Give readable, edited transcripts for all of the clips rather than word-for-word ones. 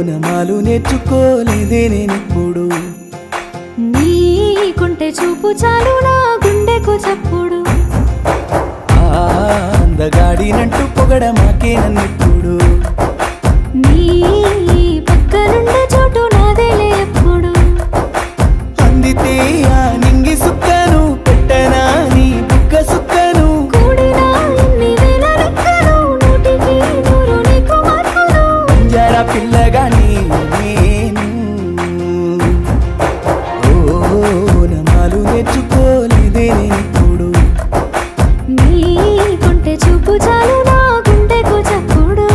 నమాలు నేర్చుకోలేదే నేనిప్పుడు నీకుంటే చూపు చాలు నా గుండెకు చప్పుడు అందగాడినంటూ పొగడమాకే నన్నిప్పుడు నీ పక్కనుండే చోటు నాదేలే ఎప్పుడు అందితే ఆ నింగి సుక్కను పెట్టనా నీ బుక్క సుక్కను కూడినా ఎన్ని వేల లెక్కలు నూటికి నూరు నీకు మార్పులు జరా పిల్లగాని నేను నమాలు నేర్చుకోలేదే నేనిప్పుడు నీకుంటే చూపు చాలు నా గుండెకు చప్పుడు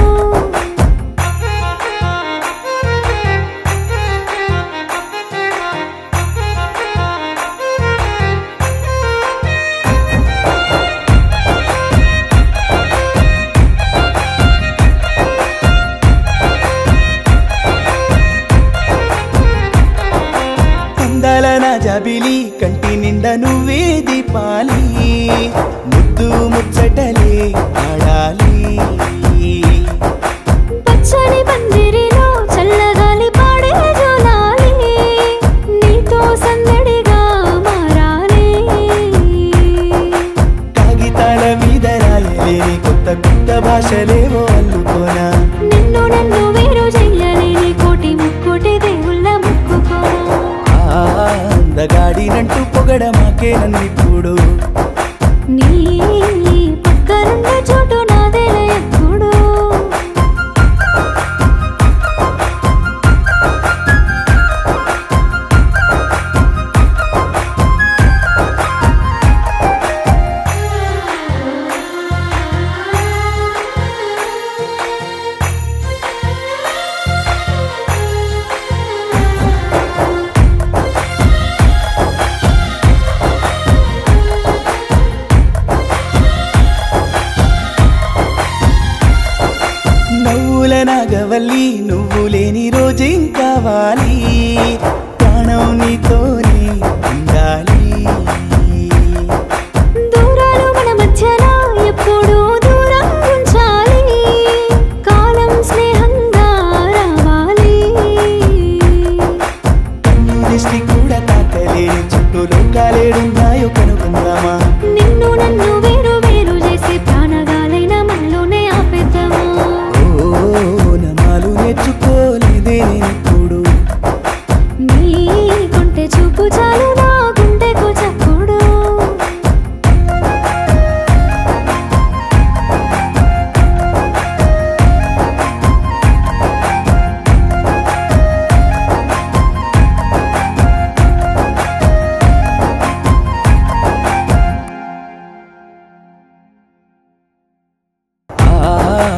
అందాల నా జాబిలి కంటి నిండా నువ్వే దీపాలి ముద్దు ముచ్చటలే ఆడాలి పచ్చని పందిరిలో చల్లగాలి పాడే జోలాలి నీతో సందడిగా మారాలి కాగితాల మీద రాయలేని కొత్త కొత్త భాషలేవో అల్లుకోనా నిన్ను నన్ను వేరు చెయ్యలేని కోటి ముక్కోటి దేవుళ్ళ ముక్కుకోనా అందగాడినంటూ పొగడమాకే నన్నిప్పుడు నీ పక్కనుండే చోటు నాదేలే ఎప్పుడు నవ్వుల నాగవల్లి నువ్వు లేని రోజేం కావాలి ప్రాణం నీతోనే ఉండాలి దూరాలు మన మధ్యలో ఎప్పుడు దూరం ఉంచాలి కాలం స్నేహంగా రావాలి కన్ను దృష్టి కూడా తాకలేని చుట్టూ లోకాలేడున్నాయో కనుగొందామా నిన్ను నన్ను వేరు వేరు చేసి ప్రాణగాలైన మనలోనే ఆపేద్దామా నమాలు నేర్చుకోలేదే నేనిప్పుడు నీకుంటే చూపు చాలు నా గుండెకు చప్పుడు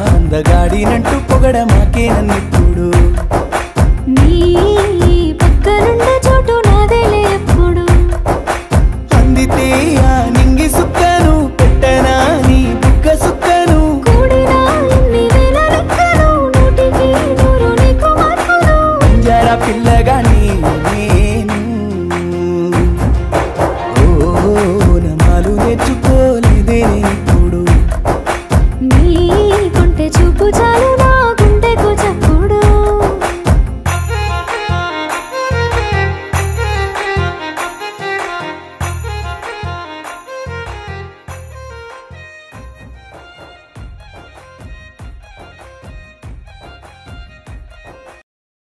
అందగాడినంటూ పొగడమాకే నన్నిప్పుడు నీ పక్కనుండే చోటు నాదేలే ఎప్పుడు అందితే ఆ నింగి సుక్కను పెట్టనా నీ బుక్క సుక్కను కూడినా ఎన్ని వేల లెక్కలు నూటికి నూరు నీకు మార్పులు జరా పిల్లగాని నేను నమాలు నేర్చుకోలేదే నేనిప్పుడు నీకుంటే చూపు చాలు